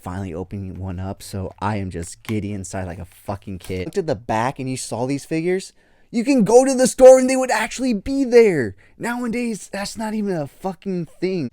finally opening one up, so I am just giddy inside like a fucking kid. Looked at the back and you saw these figures? You can go to the store and they would actually be there. Nowadays, that's not even a fucking thing.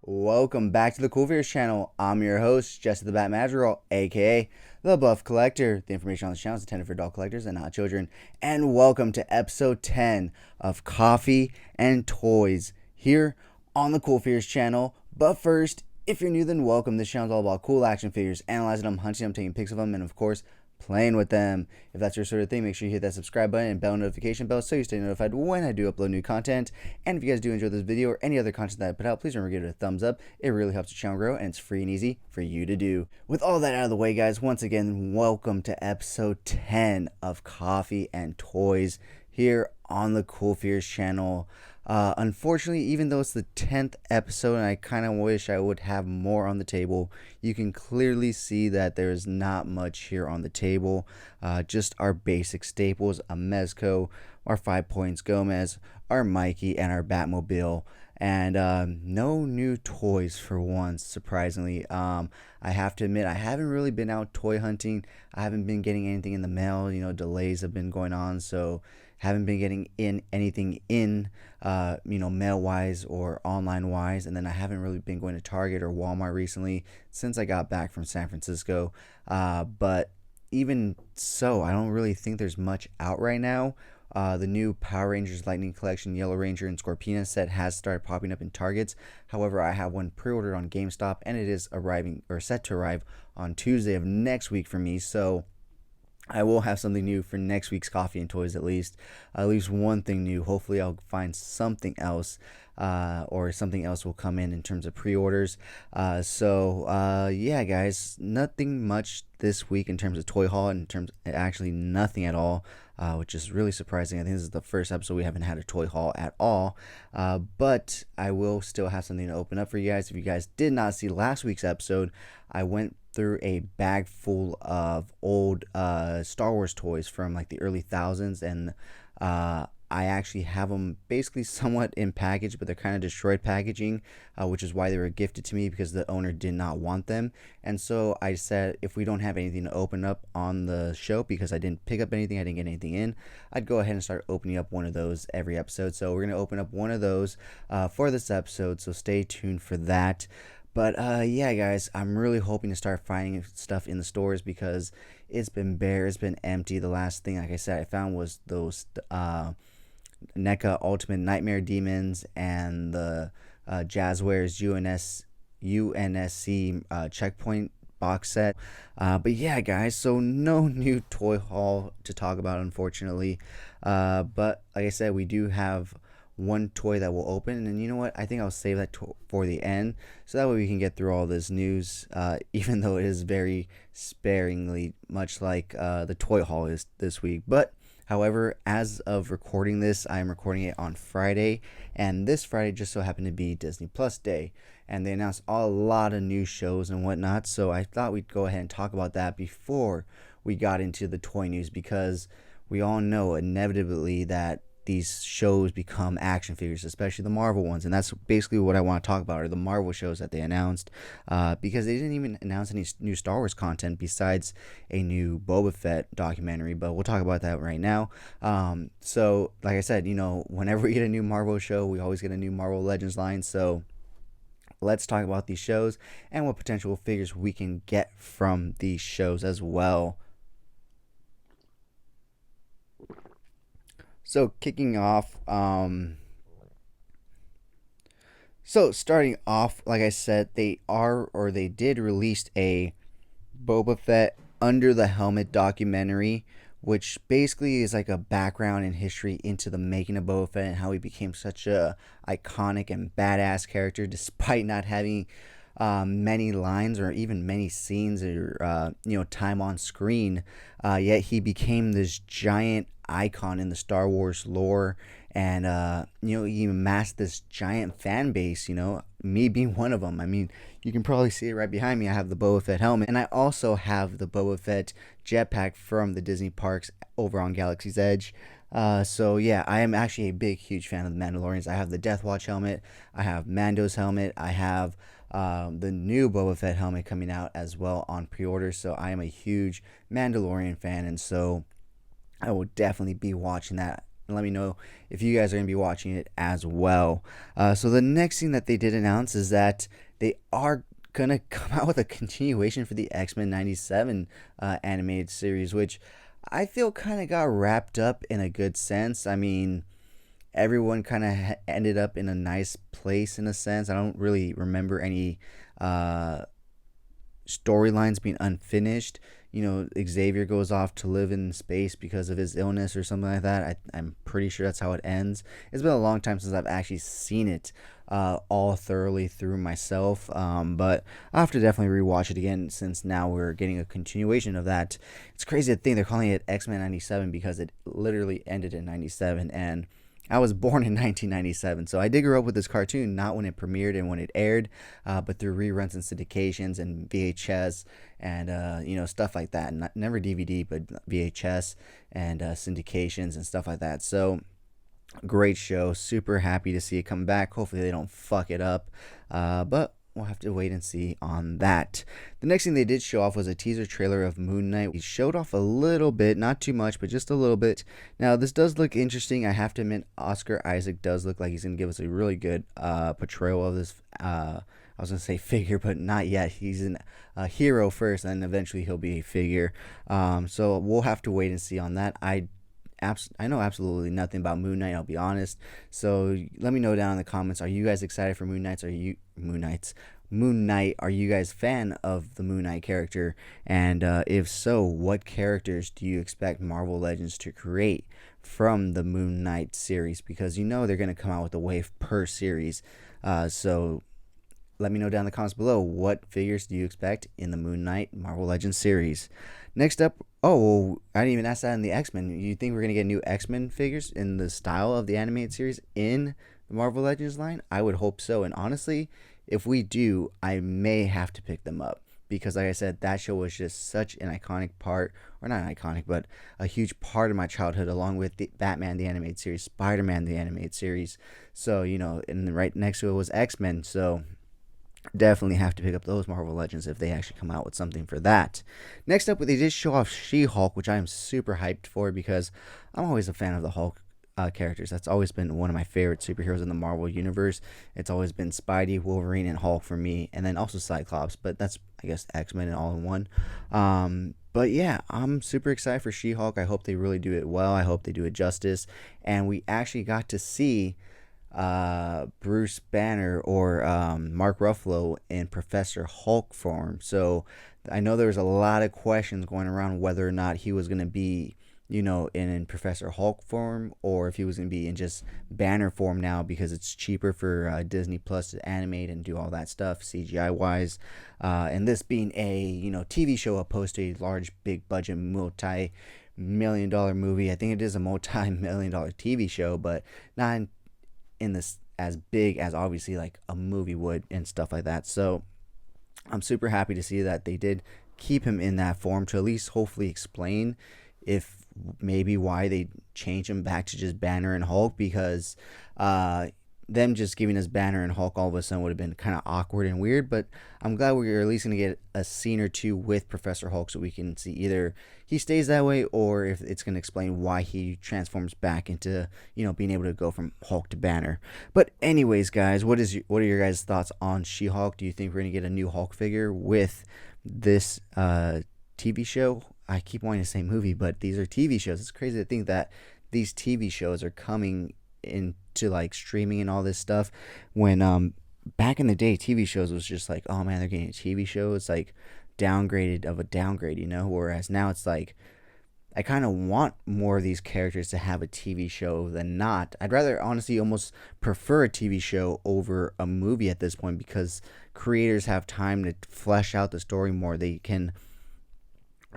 Welcome back to the CoolFigurez channel. I'm your host, Jesse the Bat Madrigal, aka the Buff Collector. The information on this channel is intended for adult collectors and not children. And welcome to episode 10 of Coffee and Toys here on the CoolFigurez channel. But first, if you're new, then welcome. This channel is all about cool action figures, analyzing them, hunting them, taking pics of them, and of course, playing with them. If that's your sort of thing, make sure you hit that subscribe button and bell notification bell so you stay notified when I do upload new content. And if you guys do enjoy this video or any other content that I put out, please remember to give it a thumbs up. It really helps the channel grow and it's free and easy for you to do. With all that out of the way, guys, once again, welcome to episode 10 of Coffee and Toys here on the CoolFigurez channel. Unfortunately, even though it's the 10th episode and I kind of wish I would have more on the table, you can clearly see that there's not much here on the table. Just our basic staples, a Mezco, our 5 Points Gomez, our Mikey, and our Batmobile. And no new toys for once, surprisingly. I have to admit, I haven't really been out toy hunting. I haven't been getting anything in the mail. You know, delays have been going on, so haven't been getting anything in, mail wise or online wise. And then I haven't really been going to Target or Walmart recently since I got back from San Francisco. But even so, I don't really think there's much out right now. The new Power Rangers Lightning Collection Yellow Ranger and Scorpina set has started popping up in Targets. However, I have one pre-ordered on GameStop and it is arriving or set to arrive on Tuesday of next week for me. So I will have something new for next week's Coffee and Toys, at least one thing new. Hopefully I'll find something else, or something else will come in terms of pre-orders. Yeah, guys, nothing much this week in terms of toy haul, actually nothing at all, which is really surprising. I think this is the first episode we haven't had a toy haul at all, but I will still have something to open up for you guys. If you guys did not see last week's episode, I went through a bag full of old Star Wars toys from like the early thousands, and I actually have them basically somewhat in package, but they're kind of destroyed packaging, which is why they were gifted to me because the owner did not want them. And so I said, if we don't have anything to open up on the show, because I didn't pick up anything, I didn't get anything in, I'd go ahead and start opening up one of those every episode. So we're going to open up one of those for this episode, so stay tuned for that. But yeah, guys, I'm really hoping to start finding stuff in the stores because it's been bare, it's been empty. The last thing, like I said, I found was those NECA Ultimate Nightmare Demons and the Jazzwares UNSC Checkpoint box set. But yeah, guys, so no new toy haul to talk about, unfortunately. But like I said, we do have one toy that will open, and you know what, I think I'll save that for the end, so that way we can get through all this news, even though it is very sparingly, much like the toy haul is this week. But however, as of recording this, I am recording it on Friday, and this Friday just so happened to be Disney Plus Day, and they announced a lot of new shows and whatnot, so I thought we'd go ahead and talk about that before we got into the toy news, because we all know inevitably that these shows become action figures, especially the Marvel ones, and that's basically what I want to talk about, are the Marvel shows that they announced, because they didn't even announce any new Star Wars content besides a new Boba Fett documentary, but we'll talk about that right now. So like I said, you know, whenever we get a new Marvel show, we always get a new Marvel Legends line, so let's talk about these shows and what potential figures we can get from these shows as well. So kicking off, starting off, like I said, they did release a Boba Fett Under the Helmet documentary, which basically is like a background and history into the making of Boba Fett and how he became such a iconic and badass character, despite not having many lines or even many scenes or time on screen. Yet he became this giant icon in the Star Wars lore and he amassed this giant fan base. Me being one of them. I mean, you can probably see it right behind me. I have the Boba Fett helmet, and I also have the Boba Fett jetpack from the Disney parks over on Galaxy's Edge. So yeah, I am actually a big, huge fan of the Mandalorians. I have the Death Watch helmet. I have Mando's helmet. I have the new Boba Fett helmet coming out as well on pre-order. So I am a huge Mandalorian fan, and so I will definitely be watching that. And let me know if you guys are going to be watching it as well. So the next thing that they did announce is that they are going to come out with a continuation for the X-Men 97 animated series, which I feel kind of got wrapped up in a good sense. I mean, everyone kind of ended up in a nice place in a sense. I don't really remember any storylines being unfinished. Xavier goes off to live in space because of his illness or something like that. I'm pretty sure that's how it ends. It's been a long time since I've actually seen it all thoroughly through myself, but I'll have to definitely rewatch it again since now we're getting a continuation of that. It's crazy to think they're calling it X-Men 97 because it literally ended in 97, and I was born in 1997, so I did grow up with this cartoon, not when it premiered and when it aired, but through reruns and syndications and VHS and stuff like that. Never DVD, but VHS and syndications and stuff like that. So great show. Super happy to see it come back. Hopefully they don't fuck it up, but we'll have to wait and see on that. The next thing they did show off was a teaser trailer of Moon Knight. He showed off a little bit, not too much, but just a little bit. Now, this does look interesting. I have to admit, Oscar Isaac does look like he's going to give us a really good portrayal of this, I was going to say figure, but not yet. He's a hero first, and eventually he'll be a figure. So we'll have to wait and see on that. I know absolutely nothing about Moon Knight, I'll be honest. So let me know down in the comments. Are you guys excited for Moon Knight? Are you guys fan of the Moon Knight character? And if so, what characters do you expect Marvel Legends to create from the Moon Knight series? Because they're going to come out with a wave per series. So let me know down in the comments below, what figures do you expect in the Moon Knight Marvel Legends series? Next up, I didn't even ask that in the X-Men. You think we're going to get new X-Men figures in the style of the animated series in the Marvel Legends line? I would hope so. And honestly, if we do, I may have to pick them up. Because like I said, that show was just such an iconic part, or not iconic, but a huge part of my childhood, along with the Batman the Animated Series, Spider-Man the Animated Series. So, and right next to it was X-Men. So definitely have to pick up those Marvel Legends if they actually come out with something for that. Next up, they did show off She-Hulk, which I am super hyped for because I'm always a fan of the Hulk characters. That's always been one of my favorite superheroes in the Marvel Universe. It's always been Spidey, Wolverine, and Hulk for me, and then also Cyclops, but that's, I guess, X-Men and all in one. But yeah, I'm super excited for She-Hulk. I hope they really do it well. I hope they do it justice. And we actually got to see Bruce Banner or Mark Ruffalo in Professor Hulk form. So I know there was a lot of questions going around whether or not he was going to be, in Professor Hulk form, or if he was going to be in just Banner form now because it's cheaper for Disney Plus to animate and do all that stuff CGI wise. And this being a TV show opposed to a large big budget multi-million-dollar movie. I think it is a multi-million-dollar TV show, but not in this as big as obviously like a movie would and stuff like that. So I'm super happy to see that they did keep him in that form to at least hopefully explain if maybe why they changed him back to just Banner and Hulk, because them just giving us Banner and Hulk all of a sudden would have been kind of awkward and weird. But I'm glad we're at least going to get a scene or two with Professor Hulk so we can see either he stays that way or if it's going to explain why he transforms back into, being able to go from Hulk to Banner. But anyways, guys, what are your guys' thoughts on She-Hulk? Do you think we're going to get a new Hulk figure with this TV show? I keep wanting to say movie, but these are TV shows. It's crazy to think that these TV shows are coming into like streaming and all this stuff, when back in the day TV shows was just like, oh man, they're getting a TV show. It's like downgraded of a downgrade, whereas now it's like I kind of want more of these characters to have a TV show than not. I'd rather honestly almost prefer a TV show over a movie at this point, because creators have time to flesh out the story more. They can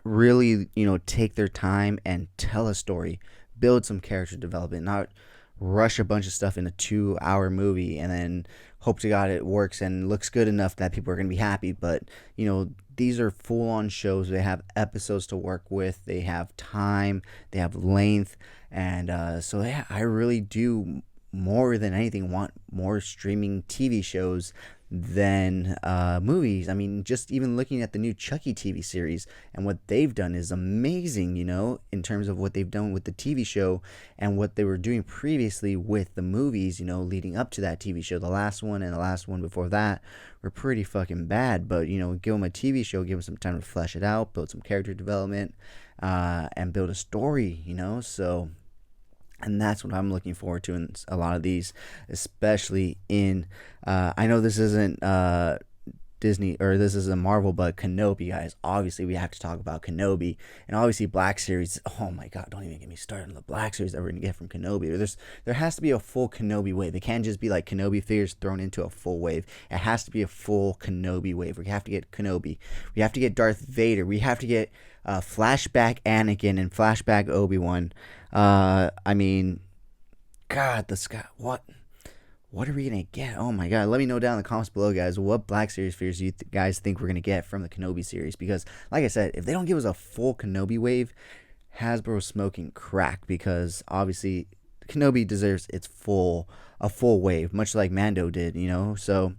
really take their time and tell a story, build some character development, not rush a bunch of stuff in a 2 hour movie and then hope to God it works and looks good enough that people are going to be happy. But, these are full on shows. They have episodes to work with, they have time, they have length. And so, yeah, I really do more than anything want more streaming TV shows than movies. I mean, just even looking at the new Chucky TV series and what they've done is amazing, in terms of what they've done with the TV show and what they were doing previously with the movies, leading up to that TV show. The last one and the last one before that were pretty fucking bad, but, give them a TV show, give them some time to flesh it out, build some character development, and build a story, so. And that's what I'm looking forward to in a lot of these, especially in, I know this isn't Disney, or this isn't Marvel, but Kenobi, guys. Obviously, we have to talk about Kenobi. And obviously, Black Series. Oh my God, don't even get me started on the Black Series that we're going to get from Kenobi. There has to be a full Kenobi wave. They can't just be like Kenobi figures thrown into a full wave. It has to be a full Kenobi wave. We have to get Kenobi. We have to get Darth Vader. We have to get flashback Anakin and flashback Obi-Wan. I mean, God, the sky. What are we gonna get? Oh my God! Let me know down in the comments below, guys. What Black Series figures you guys think we're gonna get from the Kenobi series? Because, like I said, if they don't give us a full Kenobi wave, Hasbro's smoking crack. Because obviously, Kenobi deserves a full wave, much like Mando did. So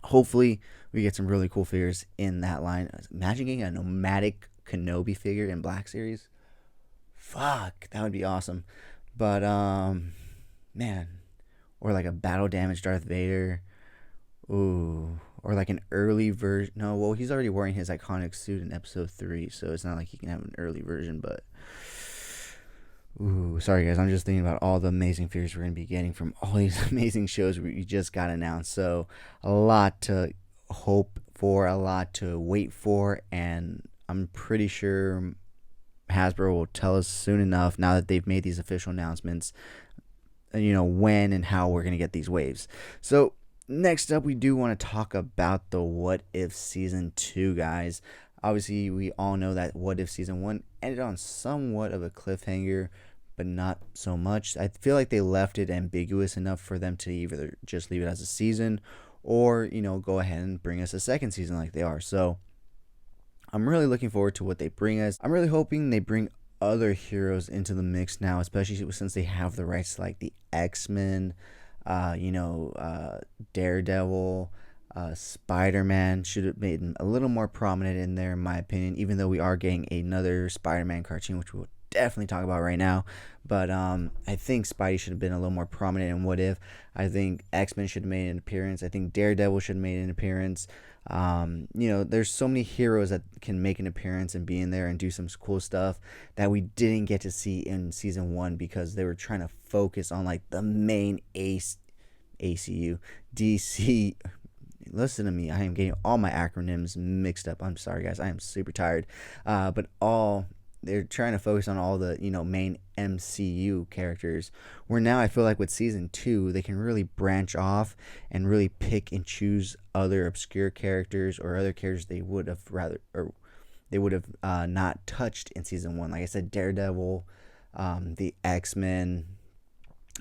hopefully we get some really cool figures in that line. Imagine getting a nomadic Kenobi figure in Black Series. Fuck, that would be awesome. But man, or like a battle damaged Darth Vader. Ooh, or like an early version. No, well, he's already wearing his iconic suit in Episode 3, so it's not like he can have an early version. But ooh, sorry guys, I'm just thinking about all the amazing figures we're gonna be getting from all these amazing shows we just got announced. So a lot to hope for, a lot to wait for, and I'm pretty sure Hasbro will tell us soon enough, now that they've made these official announcements, when and how we're going to get these waves. So next up, we do want to talk about the What If Season 2, guys. Obviously, we all know that What If Season 1 ended on somewhat of a cliffhanger, but not so much. I feel like they left it ambiguous enough for them to either just leave it as a season or, go ahead and bring us a second season like they are. So I'm really looking forward to what they bring us. I'm really hoping they bring other heroes into the mix now, especially since they have the rights to like the X-Men, Daredevil, Spider-Man should have made a little more prominent in there, in my opinion, even though we are getting another Spider-Man cartoon, which we'll definitely talk about right now. But I think Spidey should have been a little more prominent in What If. I think X-Men should have made an appearance. I think Daredevil should have made an appearance. There's so many heroes that can make an appearance and be in there and do some cool stuff that we didn't get to see in season 1 because they were trying to focus on like the main ACU, DC. Listen to me, I am getting all my acronyms mixed up. I'm sorry, guys. I am super tired. But they're trying to focus on all the main MCU characters, where now I feel like with season 2 they can really branch off and really pick and choose other obscure characters or other characters they would have not touched in season 1. Like I said, Daredevil, the X-Men,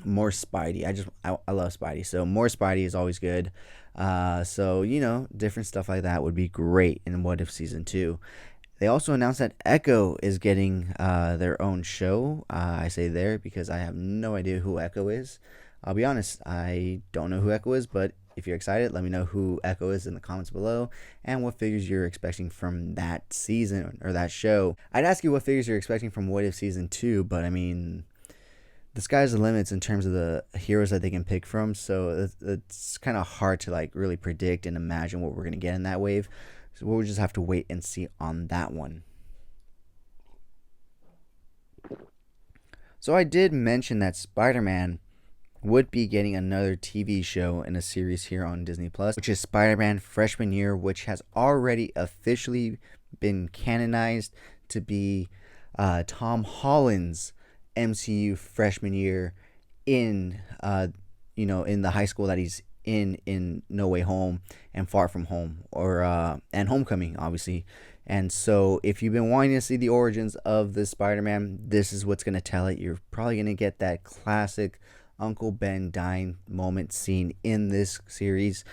more Spidey. I love Spidey, so more Spidey is always good. So different stuff like that would be great in What If Season 2. They also announced that Echo is getting their own show. I say there because I have no idea who Echo is. I'll be honest, I don't know who Echo is, but if you're excited, let me know who Echo is in the comments below and what figures you're expecting from that season or that show. I'd ask you what figures you're expecting from What If Season 2, but I mean, the sky's the limits in terms of the heroes that they can pick from, so it's kind of hard to like really predict and imagine what we're going to get in that wave. So we'll just have to wait and see on that one. So I did mention that Spider-Man would be getting another TV show in a series here on Disney Plus, which is Spider-Man Freshman Year, which has already officially been canonized to be Tom Holland's MCU freshman year in the high school that he's in No Way Home and Far From Home, or and Homecoming, obviously. And so if you've been wanting to see the origins of this Spider-Man, this is what's going to tell it. You're probably going to get that classic Uncle Ben dying moment seen in this series.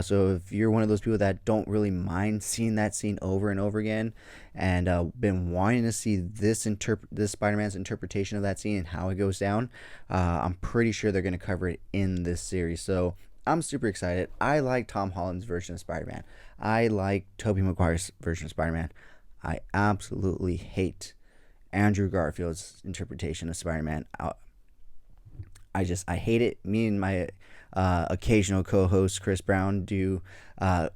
So if you're one of those people that don't really mind seeing that scene over and over again, and been wanting to see this Spider-Man's interpretation of that scene and how it goes down, I'm pretty sure they're going to cover it in this series. So I'm super excited. I like Tom Holland's version of Spider-Man. I like Tobey Maguire's version of Spider-Man. I absolutely hate Andrew Garfield's interpretation of Spider-Man. I hate it. Me and my occasional co-host Chris Brown do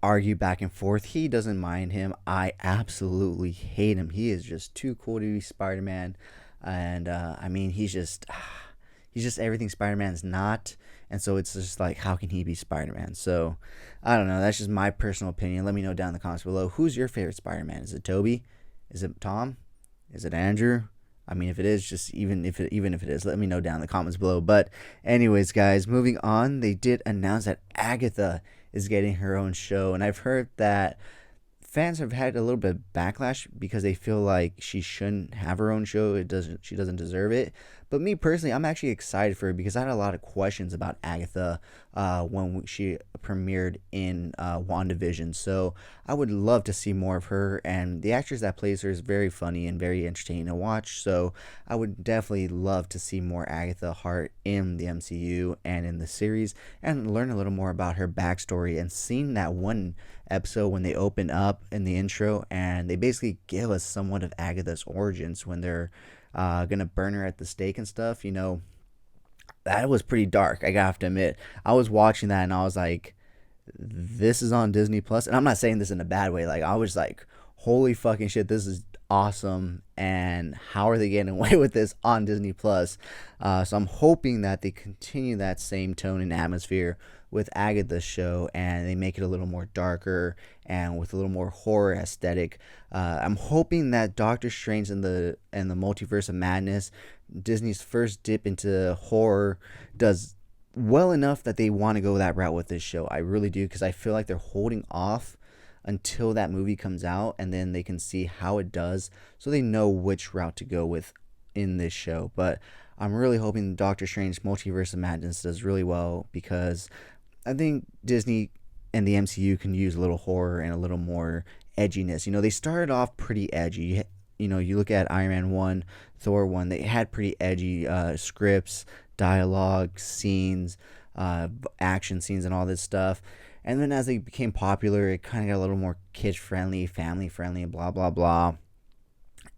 argue back and forth. He doesn't mind him. I absolutely hate him. He is just too cool to be Spider-Man, and I mean he's just everything Spider-Man's not, and so it's just like, how can he be Spider-Man? So I don't know. That's just my personal opinion. Let me know down in the comments below. Who's your favorite Spider-Man? Is it Tobey? Is it Tom? Is it Andrew? I mean, if it is, just even if it is, let me know down in the comments below. But anyways, guys, moving on, they did announce that Agatha is getting her own show, and I've heard that fans have had a little bit of backlash because they feel like she shouldn't have her own show. She doesn't deserve it. But me personally, I'm actually excited for her because I had a lot of questions about Agatha when she premiered in WandaVision. So I would love to see more of her, and the actress that plays her is very funny and very entertaining to watch. So I would definitely love to see more Agatha Hart in the MCU and in the series, and learn a little more about her backstory. And seeing that one episode when they open up in the intro and they basically give us somewhat of Agatha's origins when they're gonna burn her at the stake and stuff, that was pretty dark. I have to admit, I was watching that and I was like, this is on Disney Plus, and I'm not saying this in a bad way. Like, I was like, holy fucking shit, this is awesome, and how are they getting away with this on Disney Plus? So I'm hoping that they continue that same tone and atmosphere with Agatha's show, and they make it a little more darker and with a little more horror aesthetic. I'm hoping that Doctor Strange and the Multiverse of Madness, Disney's first dip into horror, does well enough that they want to go that route with this show. I really do, because I feel like they're holding off until that movie comes out, and then they can see how it does, so they know which route to go with in this show. But I'm really hoping Doctor Strange Multiverse of Madness does really well, because I think Disney and the MCU can use a little horror and a little more edginess. They started off pretty edgy. You look at Iron Man 1, Thor 1, they had pretty edgy scripts, dialogue, scenes, action scenes, and all this stuff. And then as they became popular, it kind of got a little more kid-friendly, family-friendly, blah, blah, blah.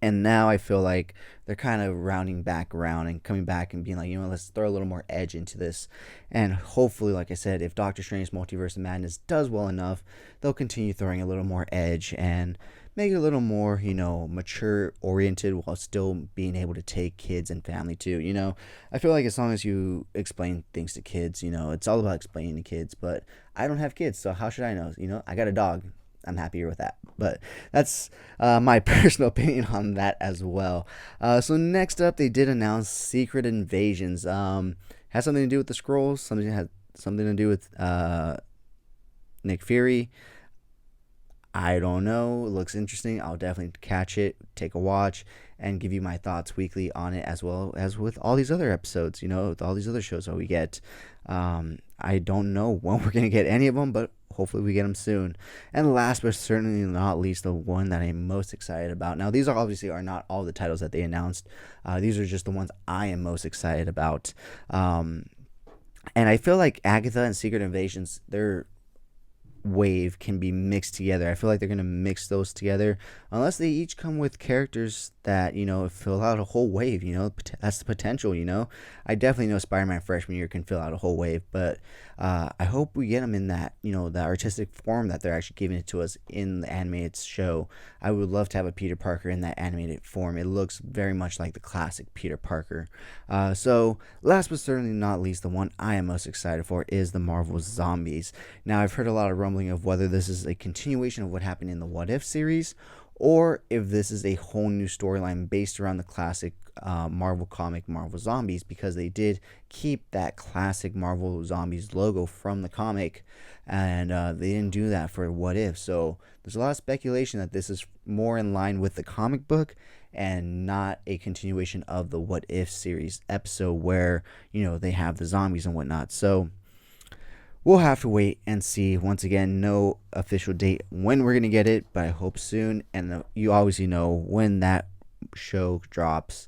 And now I feel like they're kind of rounding back around and coming back and being like, let's throw a little more edge into this. And hopefully, like I said, if Doctor Strange Multiverse of Madness does well enough, they'll continue throwing a little more edge and make it a little more, mature oriented, while still being able to take kids and family too. I feel like as long as you explain things to kids, it's all about explaining to kids. But I don't have kids, so how should I know? I got a dog. I'm happier with that. But that's my personal opinion on that as well. So next up, they did announce Secret Invasions. Has something to do with the Skrulls. Something had something to do with Nick Fury. I don't know. It looks interesting. I'll definitely catch it, take a watch, and give you my thoughts weekly on it, as well as with all these other episodes, with all these other shows that we get. I don't know when we're going to get any of them, but hopefully we get them soon. And last but certainly not least, the one that I'm most excited about. Now, these are not all the titles that they announced. These are just the ones I am most excited about. And I feel like Agatha and Secret Invasions, they're wave can be mixed together. I feel like they're going to mix those together unless they each come with characters that fill out a whole wave. That's the potential. I definitely know Spider-Man freshman year can fill out a whole wave, but I hope we get them in that the artistic form that they're actually giving it to us in the animated show. I would love to have a Peter Parker in that animated form. It looks very much like the classic Peter Parker. So last but certainly not least, the one I am most excited for is the Marvel Zombies. Now, I've heard a lot of rumbling of whether this is a continuation of what happened in the What If series, or if this is a whole new storyline based around the classic Marvel comic Marvel Zombies, because they did keep that classic Marvel Zombies logo from the comic, and they didn't do that for What If. So there's a lot of speculation that this is more in line with the comic book and not a continuation of the What If series episode where, they have the zombies and whatnot. So we'll have to wait and see. Once again, no official date when we're going to get it, but I hope soon. And you obviously know when that show drops,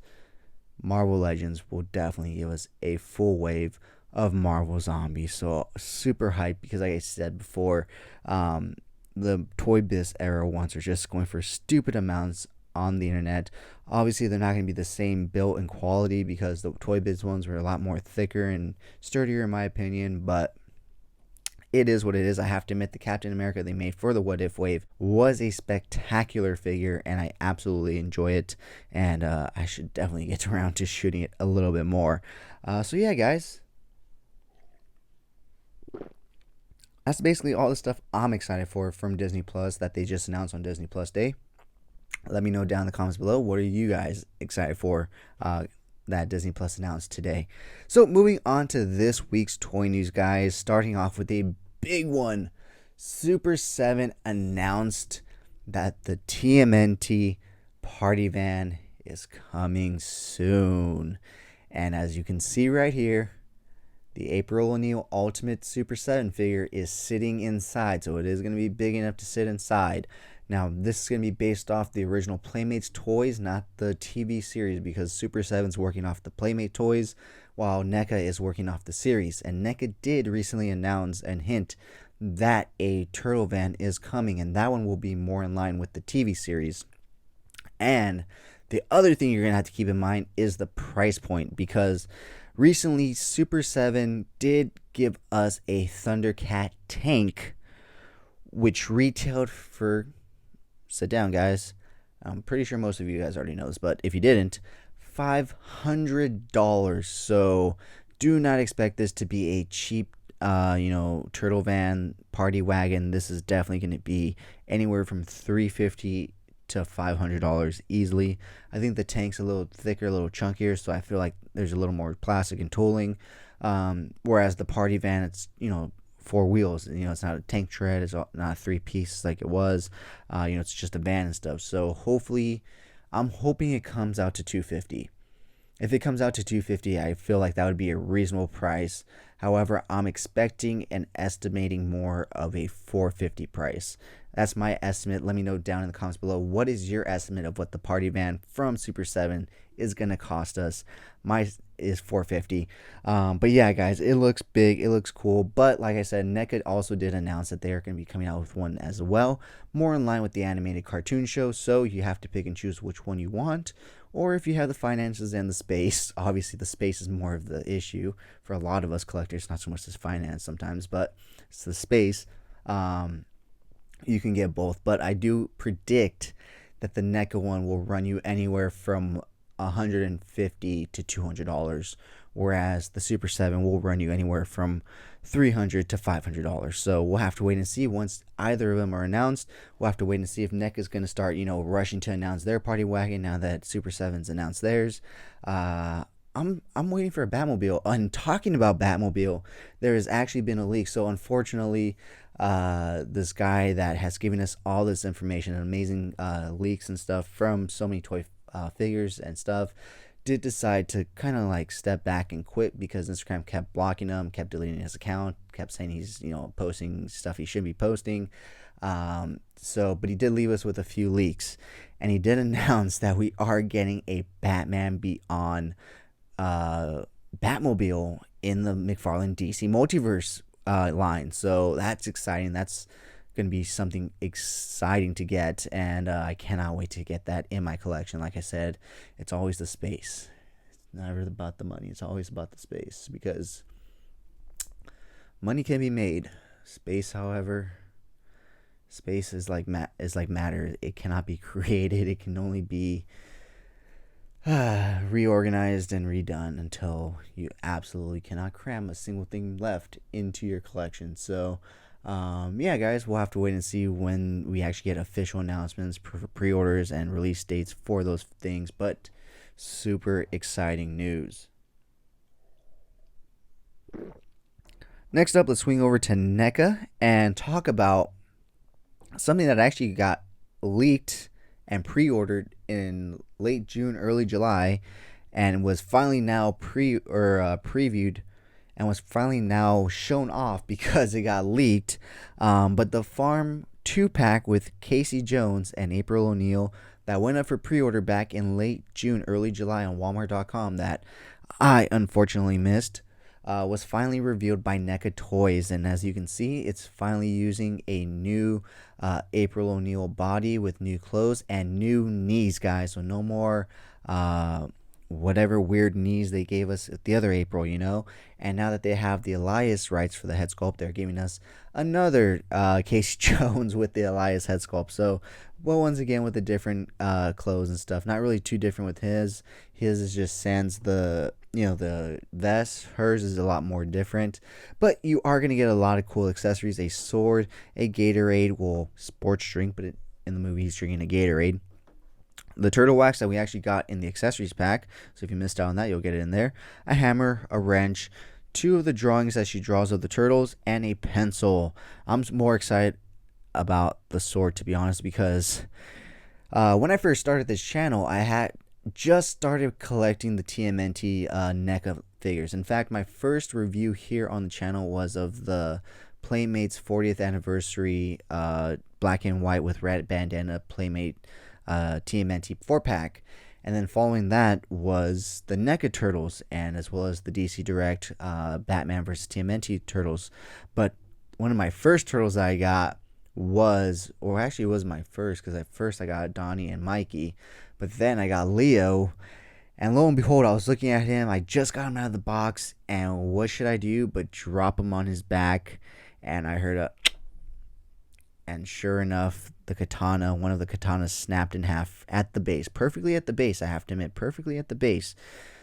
Marvel Legends will definitely give us a full wave of Marvel Zombies. So super hyped because, like I said before, the Toy Biz era ones are just going for stupid amounts on the internet. Obviously, they're not going to be the same built and quality because the Toy Biz ones were a lot more thicker and sturdier in my opinion, but it is what it is. I have to admit, the Captain America they made for the What If wave was a spectacular figure, and I absolutely enjoy it, and I should definitely get around to shooting it a little bit more. So yeah, guys, that's basically all the stuff I'm excited for from Disney Plus that they just announced on Disney Plus Day. Let me know down in the comments below, what are you guys excited for that Disney Plus announced today. So moving on to this week's toy news, guys, starting off with a big one. Super 7 announced that the TMNT Party van is coming soon. And as you can see right here, the April O'Neil Ultimate Super 7 figure is sitting inside, so it is going to be big enough to sit inside. Now, this is going to be based off the original Playmates toys, not the TV series, because Super 7 is working off the Playmate toys, while NECA is working off the series. And NECA did recently announce and hint that a Turtle Van is coming, and that one will be more in line with the TV series. And the other thing you're going to have to keep in mind is the price point, because recently Super 7 did give us a Thundercat Tank, which retailed for... Sit down, guys. I'm pretty sure most of you guys already know this, but if you didn't, $500. So do not expect this to be a cheap, turtle van party wagon. This is definitely going to be anywhere from $350 to $500 easily. I think the tank's a little thicker, a little chunkier, so I feel like there's a little more plastic and tooling. Whereas the party van, it's 4 wheels. It's not a tank tread. It's not a 3-piece like it was. It's just a van and stuff. So hopefully, I'm hoping it comes out to $250. If it comes out to $250, I feel like that would be a reasonable price. However, I'm expecting and estimating more of a $450 price. That's my estimate. Let me know down in the comments below. What is your estimate of what the party van from Super 7 is going to cost us? My is $450. But yeah, guys, it looks big. It looks cool. But like I said, NECA also did announce that they are going to be coming out with one as well, more in line with the animated cartoon show. So you have to pick and choose which one you want. Or if you have the finances and the space, obviously the space is more of the issue for a lot of us collectors, not so much as finance sometimes, but it's the space. You can get both. But I do predict that the NECA one will run you anywhere from $150 to $200, whereas the Super 7 will run you anywhere from $300 to $500. So we'll have to wait and see. Once either of them are announced, we'll have to wait and see if NECA is going to start, rushing to announce their party wagon now that Super 7's announced theirs. I'm waiting for a Batmobile. And talking about Batmobile, there has actually been a leak. So unfortunately, this guy that has given us all this information, amazing leaks and stuff from so many toy figures and stuff, did decide to kind of like step back and quit because Instagram kept blocking him, kept deleting his account, kept saying he's posting stuff he shouldn't be posting. But he did leave us with a few leaks, and he did announce that we are getting a Batman Beyond Batmobile in the McFarlane DC Multiverse line. So that's exciting. That's going to be something exciting to get, and I cannot wait to get that in my collection. Like I said, it's always the space. It's never about the money. It's always about the space, because money can be made. Space, however, space is like matter. It cannot be created. It can only be reorganized and redone until you absolutely cannot cram a single thing left into your collection. So Yeah, guys, we'll have to wait and see when we actually get official announcements, pre-orders, and release dates for those things. But super exciting news. Next up, let's swing over to NECA and talk about something that actually got leaked and pre-ordered in late June, early July, and was finally now previewed and was finally now shown off because it got leaked. But the Farm 2-pack with Casey Jones and April O'Neil that went up for pre-order back in late June, early July on Walmart.com that I unfortunately missed, was finally revealed by NECA Toys. And as you can see, it's finally using a new April O'Neil body with new clothes and new knees, guys. So no more whatever weird knees they gave us at the other April, And now that they have the Elias rights for the head sculpt, they're giving us another Casey Jones with the Elias head sculpt. So, well, once again with the different clothes and stuff. Not really too different with his. His is just sans the the vest. Hers is a lot more different. But you are going to get a lot of cool accessories. A sword, a Gatorade, well, sports drink, but in the movie he's drinking a Gatorade. The turtle wax that we actually got in the accessories pack, so if you missed out on that, you'll get it in there. A hammer, a wrench, 2 of the drawings that she draws of the turtles, and a pencil. I'm more excited about the sword, to be honest, because when I first started this channel, I had just started collecting the TMNT NECA figures. In fact, my first review here on the channel was of the Playmates 40th anniversary black and white with red bandana Playmate TMNT 4-pack, and then following that was the NECA Turtles, and as well as the DC Direct Batman vs TMNT Turtles. But one of my first turtles that I got was, or actually it was my first, because at first I got Donnie and Mikey, but then I got Leo, and lo and behold, I was looking at him. I just got him out of the box, and what should I do but drop him on his back? And I heard a, and sure enough, the katana, one of the katanas snapped in half at the base. Perfectly at the base, I have to admit. Perfectly at the base.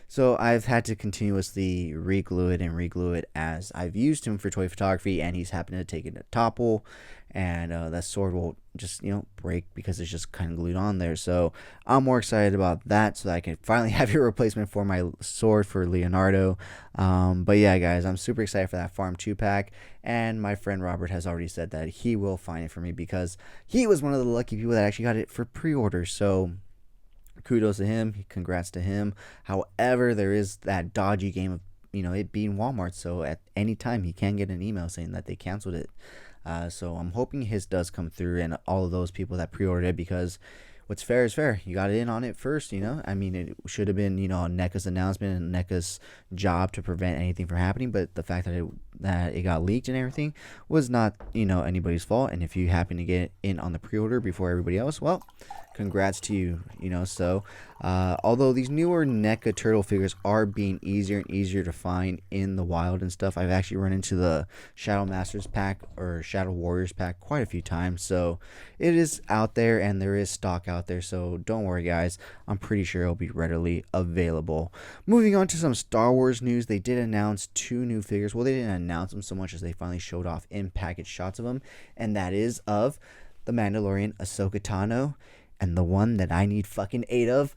So I've had to continuously re-glue it as I've used him for toy photography, and he's happened to take it to topple, and that sword will just break because it's just kind of glued on there. So I'm more excited about that, so that I can finally have a replacement for my sword for Leonardo. But yeah, guys, I'm super excited for that Farm 2-pack, and my friend Robert has already said that he will find it for me because he was one of the lucky people that actually got it for pre-order. So kudos to him, congrats to him. However, there is that dodgy game of it being Walmart, so at any time he can get an email saying that they canceled it. So I'm hoping his does come through, and all of those people that pre-ordered it, because what's fair is fair. You got in on it first, I mean, it should have been NECA's announcement and NECA's job to prevent anything from happening, but the fact that it got leaked and everything was not anybody's fault. And if you happen to get in on the pre-order before everybody else, well, congrats to you. So although these newer NECA turtle figures are being easier and easier to find in the wild and stuff, I've actually run into the Shadow Masters pack or Shadow Warriors pack quite a few times. So it is out there, and there is stock out there, so don't worry, guys. I'm pretty sure it'll be readily available. Moving on to some Star Wars news, they did announce 2 new figures. Well, they didn't announce them so much as they finally showed off in-package shots of them, and that is of the Mandalorian Ahsoka Tano, and the one that I need fucking 8 of,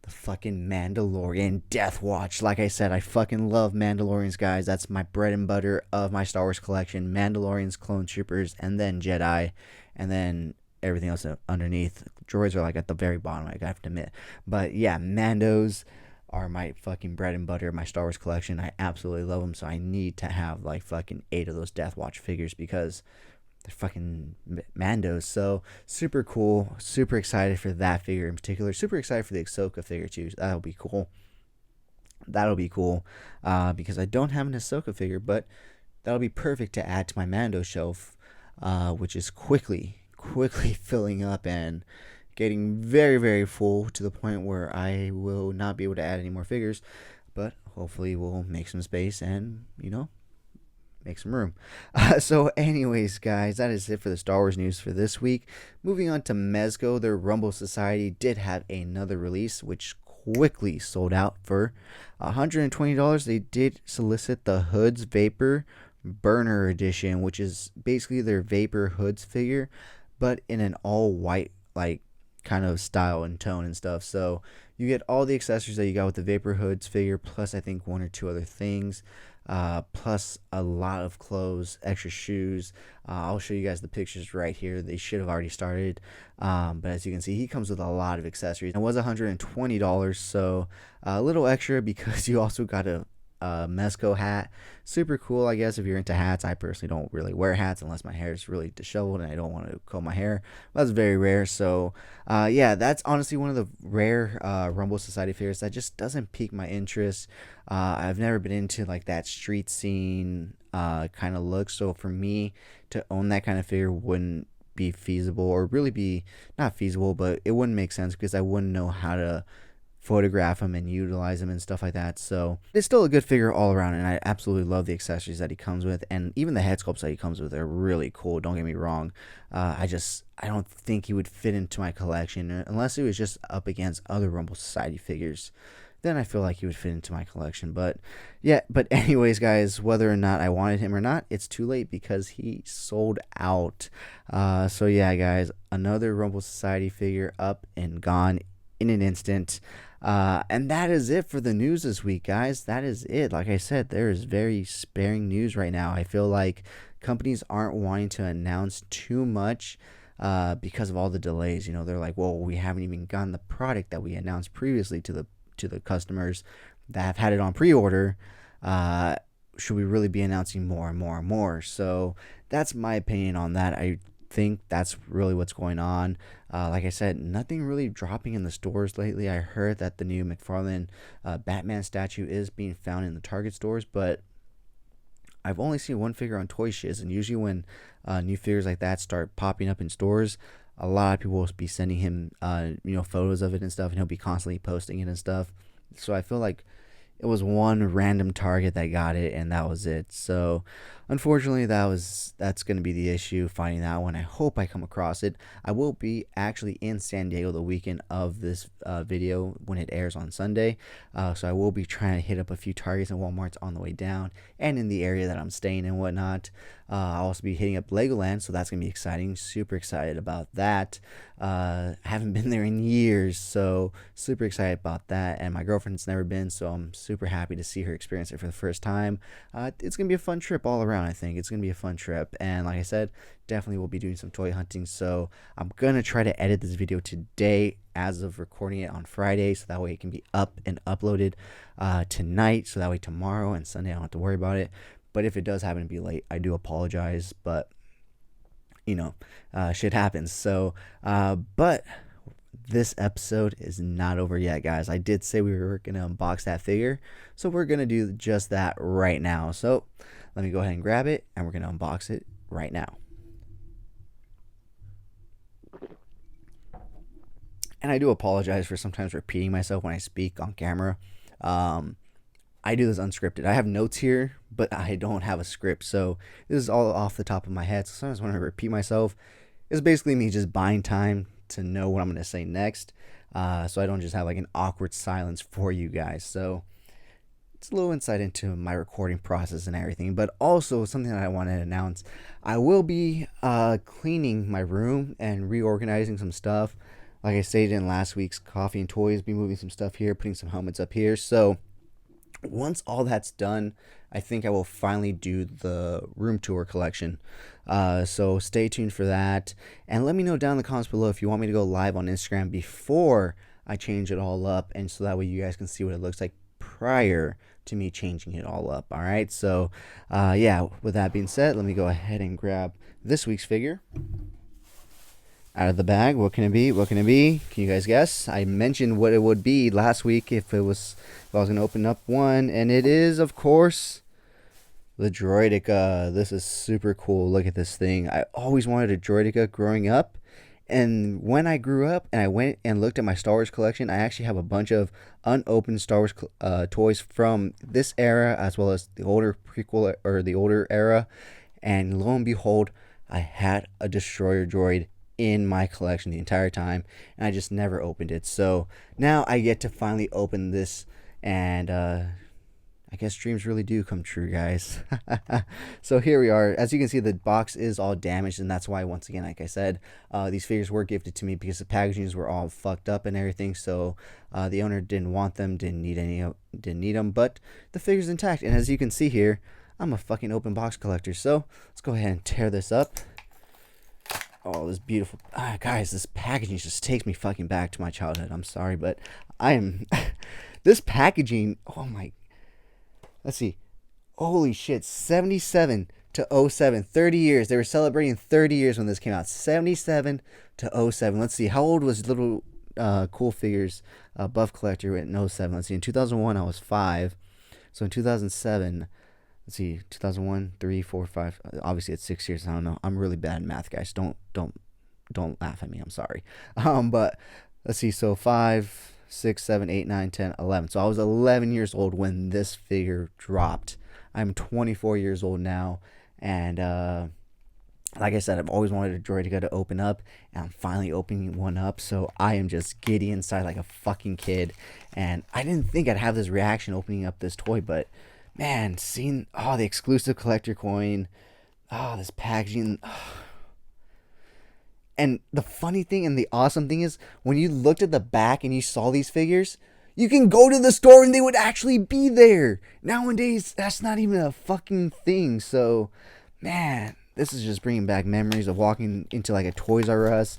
the fucking Mandalorian Death Watch. Like I said, I fucking love Mandalorians, guys. That's my bread and butter of my Star Wars collection. Mandalorians, Clone Troopers, and then Jedi, and then everything else underneath. Droids are like at the very bottom, I have to admit. But yeah, Mandos are my fucking bread and butter of my Star Wars collection. I absolutely love them, so I need to have like fucking 8 of those Death Watch figures because they're fucking Mandos. So super cool, super excited for that figure in particular. Super excited for the Ahsoka figure too. That'll be cool. Because I don't have an Ahsoka figure, but that'll be perfect to add to my Mando shelf, which is quickly filling up and getting very, very full to the point where I will not be able to add any more figures, but hopefully we'll make some space and make some room. So anyways, guys, that is it for the Star Wars news for this week. Moving on to Mezco, their Rumble Society did have another release which quickly sold out for $120. They did solicit the Hoods Vapor Burner Edition, which is basically their Vapor Hoods figure, but in an all white like kind of style and tone and stuff. So you get all the accessories that you got with the Vapor Hoods figure, plus I think one or two other things, plus a lot of clothes, extra shoes. I'll show you guys the pictures right here. They should have already started, but as you can see, he comes with a lot of accessories. It was $120, so a little extra because you also got a Mezco hat. Super cool, I guess, if you're into hats. I personally don't really wear hats unless my hair is really disheveled and I don't want to comb my hair. That's very rare. So yeah, that's honestly one of the rare Rumble Society figures that just doesn't pique my interest. I've never been into like that street scene kind of look, so for me to own that kind of figure wouldn't be feasible, or really be not feasible, but it wouldn't make sense because I wouldn't know how to photograph him and utilize him and stuff like that. So it's still a good figure all around, and I absolutely love the accessories that he comes with, and even the head sculpts that he comes with are really cool. Don't get me wrong. I don't think he would fit into my collection unless he was just up against other Rumble Society figures. Then I feel like he would fit into my collection. But yeah, but anyways, guys, whether or not I wanted him or not, it's too late because he sold out. So yeah, guys, another Rumble Society figure up and gone in an instant. And that is it for the news this week, guys. That is it. Like I said, there is very sparing news right now. I feel like companies aren't wanting to announce too much because of all the delays. You know, they're like, well, we haven't even gotten the product that we announced previously to the customers that have had it on pre-order. Should we really be announcing more and more and more? So that's my opinion on that. I think that's really what's going on. Like I said, nothing really dropping in the stores lately. I heard that the new McFarlane Batman statue is being found in the Target stores, but I've only seen one figure on Toy Shiz, and usually when new figures like that start popping up in stores, a lot of people will be sending him photos of it and stuff, and he'll be constantly posting it and stuff. So I feel like it was one random Target that got it, and that was it. So unfortunately, that's going to be the issue, finding that one. I hope I come across it. I will be actually in San Diego the weekend of this video when it airs on Sunday. So I will be trying to hit up a few Targets and Walmarts on the way down and in the area that I'm staying and whatnot. I'll also be hitting up Legoland, so that's going to be exciting. Super excited about that. Haven't been there in years, so super excited about that. And my girlfriend's never been, so I'm super happy to see her experience it for the first time. It's going to be a fun trip all around. I think it's going to be a fun trip, and like I said, definitely will be doing some toy hunting, so I'm going to try to edit this video today as of recording it on Friday, so that way it can be up and uploaded tonight, so that way tomorrow and Sunday I don't have to worry about it. But if it does happen to be late, I do apologize, but shit happens. So but this episode is not over yet, guys. I did say we were going to unbox that figure, so we're going to do just that right now. So let me go ahead and grab it, and we're going to unbox it right now. And I do apologize for sometimes repeating myself when I speak on camera. I do this unscripted. I have notes here, but I don't have a script, so this is all off the top of my head. So sometimes when I repeat myself, it's basically me just buying time to know what I'm going to say next, so I don't just have like an awkward silence for you guys. So it's a little insight into my recording process and everything, but also something that I want to announce. I will be cleaning my room and reorganizing some stuff. Like I stated in last week's Coffee and Toys, be moving some stuff here, putting some helmets up here. So once all that's done, I think I will finally do the room tour collection. So stay tuned for that. And let me know down in the comments below if you want me to go live on Instagram before I change it all up, and so that way you guys can see what it looks like prior to me changing it all up. All right. So yeah, with that being said, let me go ahead and grab this week's figure out of the bag. What can it be? What can it be? Can you guys guess? I mentioned what it would be last week if I was going to open up one, and it is, of course, the Droidica. This is super cool. Look at this thing. I always wanted a Droidica growing up, and when I grew up and I went and looked at my Star Wars collection, I actually have a bunch of unopened Star Wars toys from this era as well as the older prequel or the older era, and lo and behold, I had a Destroyer droid in my collection the entire time, and I just never opened it. So now I get to finally open this and I guess dreams really do come true, guys. So here we are. As you can see, the box is all damaged, and that's why, once again, like I said, these figures were gifted to me because the packagings were all fucked up and everything. So the owner didn't want them, didn't need them, but the figure's intact. And as you can see here, I'm a fucking open box collector. So let's go ahead and tear this up. Oh, this beautiful guys, this packaging just takes me fucking back to my childhood. I'm sorry, but I am this packaging. Oh my. Let's see. Holy shit. 77 to 07. 30 years. They were celebrating 30 years when this came out. 77 to 07. Let's see. How old was little CoolFigurez buff collector in 07? Let's see. In 2001, I was 5. So in 2007, let's see. 2001, 3, 4, 5. Obviously, it's 6 years. I don't know. I'm really bad at math, guys. Don't laugh at me. I'm sorry. But let's see. So 5, 6, 7, 8, 9, 10, 11. So I was 11 years old when this figure dropped. I'm 24 years old now. And like I said, I've always wanted a Droidica to open up. And I'm finally opening one up. So I am just giddy inside like a fucking kid. And I didn't think I'd have this reaction opening up this toy. But man, seeing the exclusive collector coin. This packaging. And the funny thing and the awesome thing is, when you looked at the back and you saw these figures, you can go to the store and they would actually be there. Nowadays, that's not even a fucking thing. So, man, this is just bringing back memories of walking into like a Toys R Us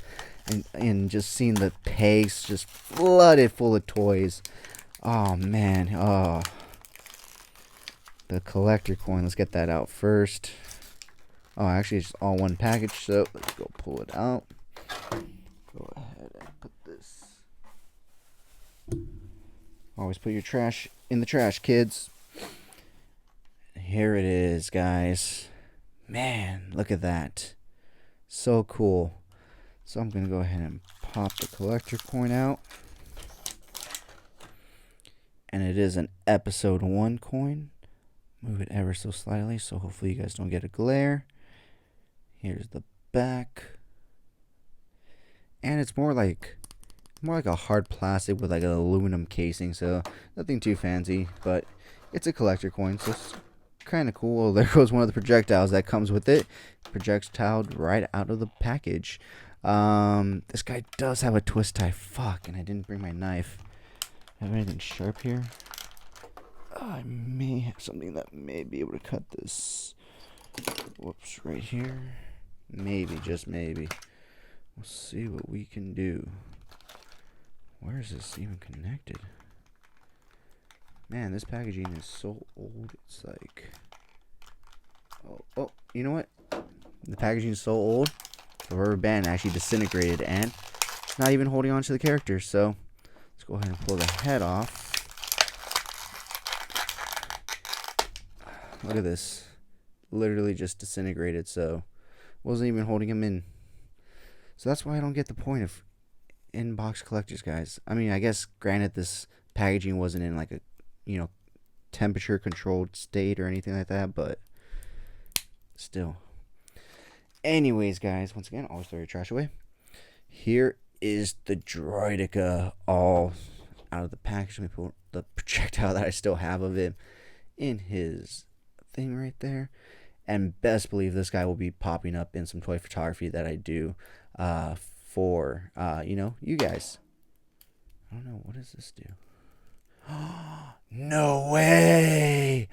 and just seeing the pegs just flooded full of toys. Oh, man. Oh, the collector coin. Let's get that out first. Oh, actually, it's all one package, so let's go pull it out. Go ahead and put this. Always put your trash in the trash, kids. Here it is, guys. Man, look at that. So cool. So I'm going to go ahead and pop the collector coin out. And it is an episode 1 coin. Move it ever so slightly, so hopefully you guys don't get a glare. Here's the back. And it's more like a hard plastic with like an aluminum casing, so nothing too fancy, but it's a collector coin, so it's kind of cool. Well, there goes one of the projectiles that comes with it. Projectiled right out of the package. This guy does have a twist tie. Fuck, and I didn't bring my knife. Have anything sharp here? I may have something that may be able to cut this. Whoops, right here. Maybe, just maybe. We'll see what we can do. Where is this even connected? Man, this packaging is so old. It's like... Oh, you know what? The packaging is so old, the rubber band actually disintegrated and it's not even holding on to the character. So, let's go ahead and pull the head off. Look at this. Literally just disintegrated, so wasn't even holding him in. So that's why I don't get the point of in-box collectors, guys. I mean, I guess granted this packaging wasn't in like a, temperature controlled state or anything like that, but still. Anyways, guys, once again, always throw your trash away. Here is the Droidica all out of the package. Let me pull the projectile that I still have of it in his thing right there. And best believe this guy will be popping up in some toy photography that I do for, you guys. I don't know. What does this do? No way!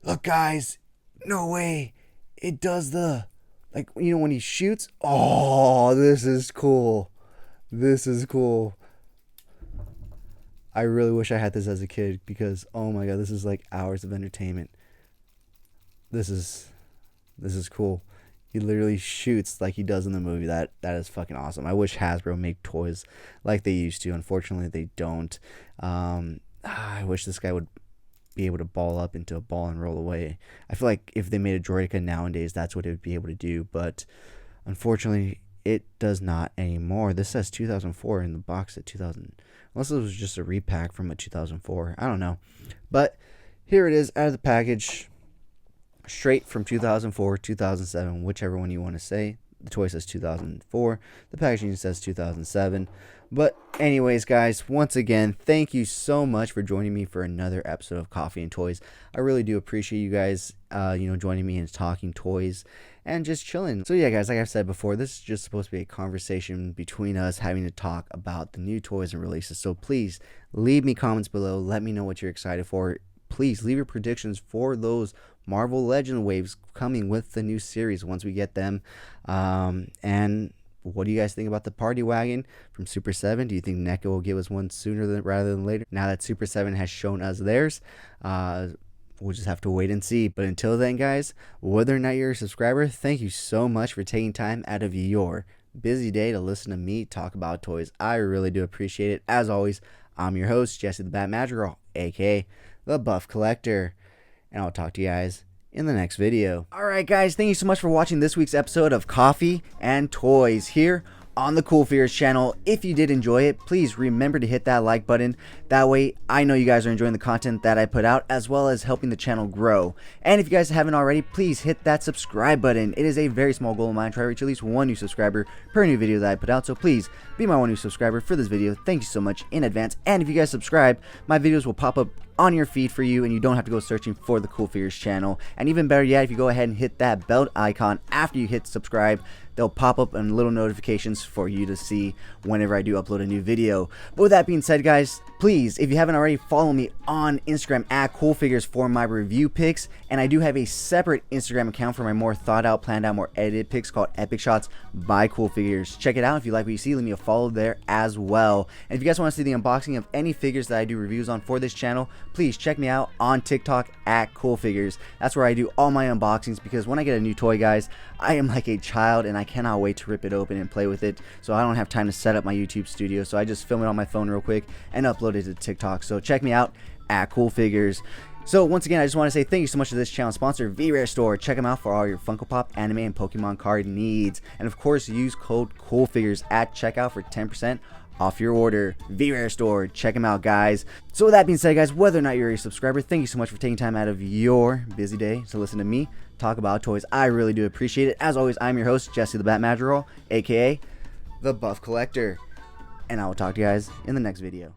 Look, guys. No way. It does the, when he shoots. Oh, this is cool. This is cool. I really wish I had this as a kid because, oh my god, this is like hours of entertainment. This is cool. He literally shoots like he does in the movie. That is fucking awesome. I wish Hasbro make toys like they used to. Unfortunately, they don't. I wish this guy would be able to ball up into a ball and roll away. I feel like if they made a Droidica nowadays, that's what it would be able to do. But unfortunately, it does not anymore. This says 2004 in the box at 2000. Unless it was just a repack from a 2004. I don't know. But here it is out of the package. Straight from 2004, 2007, whichever one you want to say. The toy says 2004. The packaging says 2007. But anyways, guys, once again, thank you so much for joining me for another episode of Coffee and Toys. I really do appreciate you guys, joining me and talking toys and just chilling. So yeah, guys, like I've said before, this is just supposed to be a conversation between us having to talk about the new toys and releases. So please leave me comments below. Let me know what you're excited for. Please leave your predictions for those Marvel Legend waves coming with the new series once we get them. And what do you guys think about the party wagon from Super 7? Do you think NECA will give us one sooner rather than later? Now that Super 7 has shown us theirs, we'll just have to wait and see. But until then, guys, whether or not you're a subscriber, thank you so much for taking time out of your busy day to listen to me talk about toys. I really do appreciate it. As always, I'm your host, Jesse the Bat Madrigal, aka the Buff Collector, and I'll talk to you guys in the next video. Alright guys, thank you so much for watching this week's episode of Coffee and Toys here on the CoolFigurez channel. If you did enjoy it, please remember to hit that like button. That way I know you guys are enjoying the content that I put out, as well as helping the channel grow. And if you guys haven't already, please hit that subscribe button. It is a very small goal of mine to try to reach at least one new subscriber per new video that I put out, so please be my one new subscriber for this video. Thank you so much in advance. And if you guys subscribe, my videos will pop up on your feed for you, and you don't have to go searching for the CoolFigurez channel. And even better yet, if you go ahead and hit that bell icon after you hit subscribe, they'll pop up in little notifications for you to see whenever I do upload a new video. But with that being said, guys, please, if you haven't already, follow me on Instagram at CoolFigurez for my review picks. And I do have a separate Instagram account for my more thought out, planned out, more edited picks called Epic Shots by CoolFigurez. Check it out. If you like what you see, leave me a follow there as well. And if you guys want to see the unboxing of any figures that I do reviews on for this channel, please check me out on TikTok at CoolFigurez. That's where I do all my unboxings, because when I get a new toy, guys, I am like a child and I cannot wait to rip it open and play with it. So I don't have time to set up my YouTube studio, so I just film it on my phone real quick and upload it to TikTok. So check me out at CoolFigurez. So once again, I just want to say thank you so much to this channel sponsor, VRare Store. Check them out for all your Funko Pop, anime, and Pokemon card needs. And of course, use code CoolFigurez at checkout for 10% off your order. VRare Store, check them out, guys. So with that being said, guys, whether or not you're a subscriber, thank you so much for taking time out of your busy day to listen to me talk about toys. I really do appreciate it. As always, I'm your host, Jesse the Bat Madrigal, aka the Buff Collector, and I will talk to you guys in the next video.